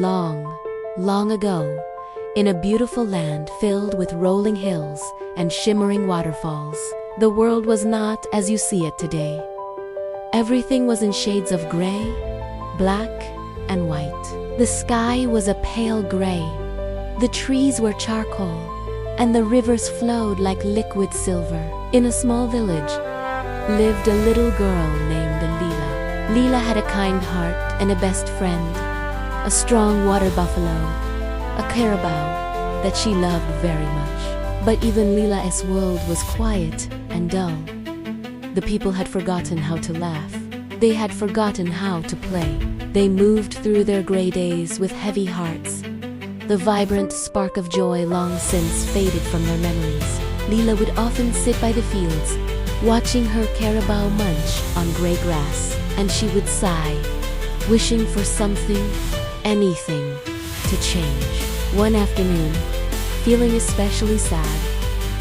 long, long ago, in a beautiful land filled with rolling hills and shimmering waterfalls. The world was not as you see it today. Everything was in shades of gray, black, and white. The sky was a pale gray. The trees were charcoal, and the rivers flowed like liquid silver. In a small village lived a little girl named Leela. Leela had a kind heart and a best friend, a strong water buffalo, a carabao that she loved very much. But even Leela's world was quiet and dull. The people had forgotten how to laugh. They had forgotten how to play. They moved through their gray days with heavy hearts. The vibrant spark of joy long since faded from their memories. Leela would often sit by the fields, watching her carabao munch on gray grass, and she would sigh, wishing for something, anything, to change. One afternoon, feeling especially sad,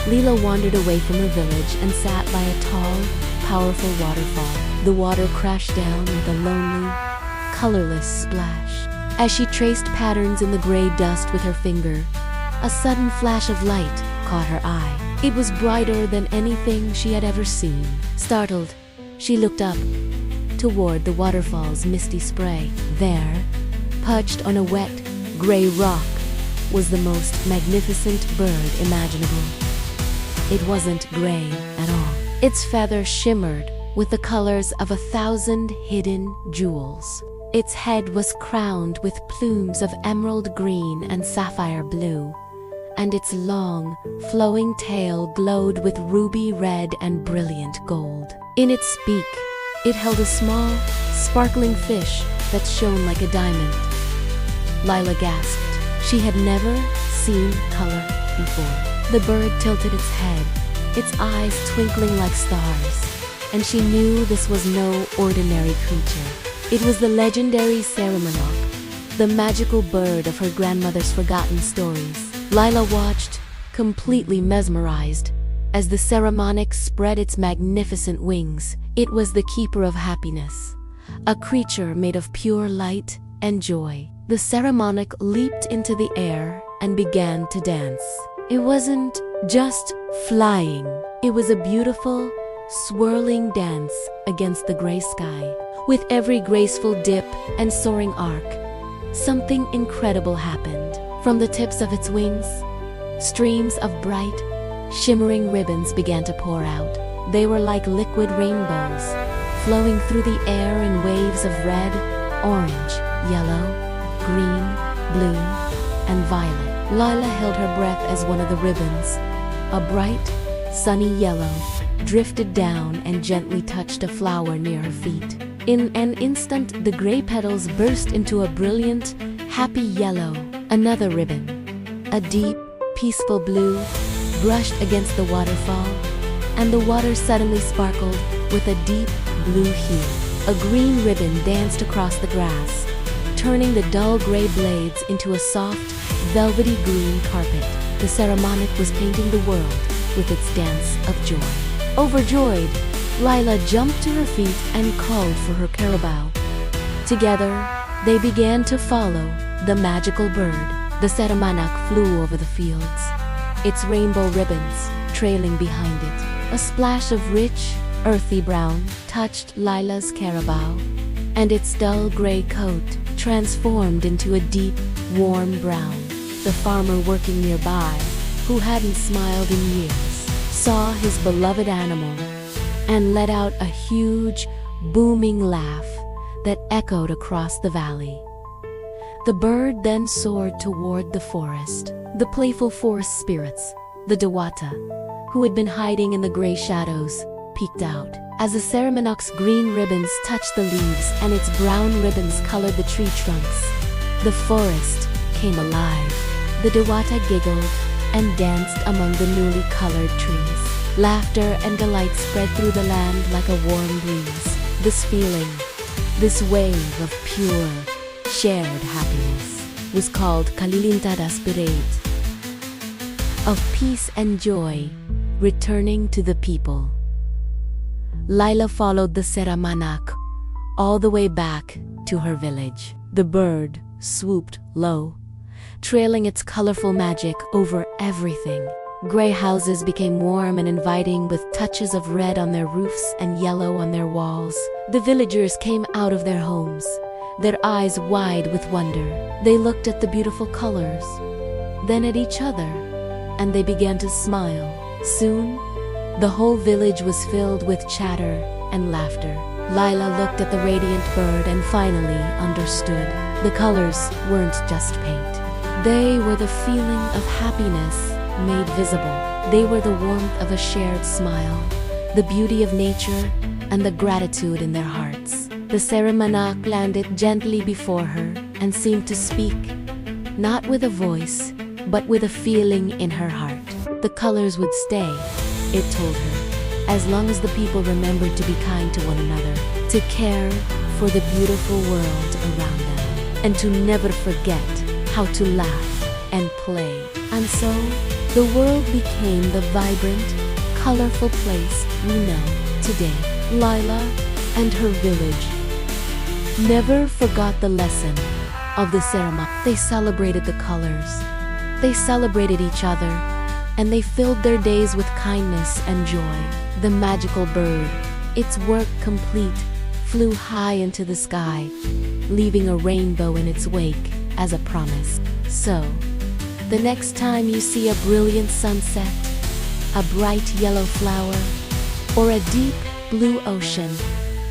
Leela wandered away from her village and sat by a tall, powerful waterfall. The water crashed down with a lonely, colorless splash. As she traced patterns in the gray dust with her finger, a sudden flash of light caught her eye. It was brighter than anything she had ever seen. Startled, she looked up toward the waterfall's misty spray. There, perched on a wet, gray rock, was the most magnificent bird imaginable. It wasn't gray at all. Its feathers shimmered with the colors of 1,000 hidden jewels. Its head was crowned with plumes of emerald green and sapphire blue, and its long, flowing tail glowed with ruby red and brilliant gold. In its beak, it held a small, sparkling fish that shone like a diamond. Leela gasped. She had never seen color before. The bird tilted its head, its eyes twinkling like stars, and she knew this was no ordinary creature. It was the legendary Sarimanok, the magical bird of her grandmother's forgotten stories. Leela watched, completely mesmerized, as the Sarimanok spread its magnificent wings. It was the keeper of happiness, a creature made of pure light and joy. The Sarimanok leaped into the air and began to dance. It wasn't just flying. It was a beautiful, swirling dance against the gray sky. With every graceful dip and soaring arc, something incredible happened. From the tips of its wings, streams of bright, shimmering ribbons began to pour out. They were like liquid rainbows, flowing through the air in waves of red, orange, yellow, green, blue, and violet. Leela held her breath as one of the ribbons, a bright, sunny yellow, drifted down and gently touched a flower near her feet. In an instant, the gray petals burst into a brilliant, happy yellow. Another ribbon, a deep, peaceful blue, brushed against the waterfall, and the water suddenly sparkled with a deep blue hue. A green ribbon danced across the grass, turning the dull gray blades into a soft, velvety green carpet. The Sarimanok was painting the world with its dance of joy. Overjoyed, Leela jumped to her feet and called for her carabao. Together, they began to follow the magical bird. The Sarimanok flew over the fields, its rainbow ribbons trailing behind it. A splash of rich, earthy brown touched Leila's carabao, and its dull gray coat transformed into a deep, warm brown. The farmer working nearby, who hadn't smiled in years, saw his beloved animal and let out a huge, booming laugh that echoed across the valley. The bird then soared toward the forest. The playful forest spirits, the Dewata, who had been hiding in the gray shadows, peeked out. As the Sarimanok's green ribbons touched the leaves and its brown ribbons colored the tree trunks, the forest came alive. The Dewata giggled and danced among the newly colored trees. Laughter and delight spread through the land like a warm breeze. This feeling, this wave of pure, shared happiness, was called Kalilintada Spirit, of peace and joy returning to the people. Leela followed the Sarimanok all the way back to her village. The bird, swooped low, trailing its colorful magic over everything. Gray houses became warm and inviting with touches of red on their roofs and yellow on their walls. The villagers came out of their homes, their eyes wide with wonder. They looked at the beautiful colors, then at each other, and they began to smile. Soon, the whole village was filled with chatter and laughter. Lila looked at the radiant bird and finally understood. The colors weren't just paint. They were the feeling of happiness made visible. They were the warmth of a shared smile, the beauty of nature, and the gratitude in their hearts. The Sarimanok landed gently before her and seemed to speak, not with a voice, but with a feeling in her heart. The colors would stay, it told her, as long as the people remembered to be kind to one another, to care for the beautiful world around them, and to never forget how to laugh and play. And so, the world became the vibrant, colorful place we know today. Lila and her village never forgot the lesson of the Sarimanok. They celebrated the colors, they celebrated each other, and they filled their days with kindness and joy. The magical bird, its work complete, flew high into the sky, leaving a rainbow in its wake as a promise. So, the next time you see a brilliant sunset, a bright yellow flower, or a deep blue ocean,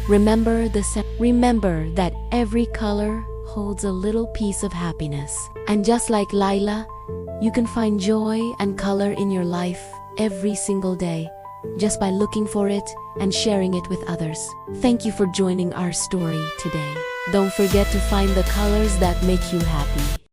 remember that every color holds a little piece of happiness. And just like Lila, you can find joy and color in your life every single day, just by looking for it and sharing it with others. Thank you for joining our story today. Don't forget to find the colors that make you happy.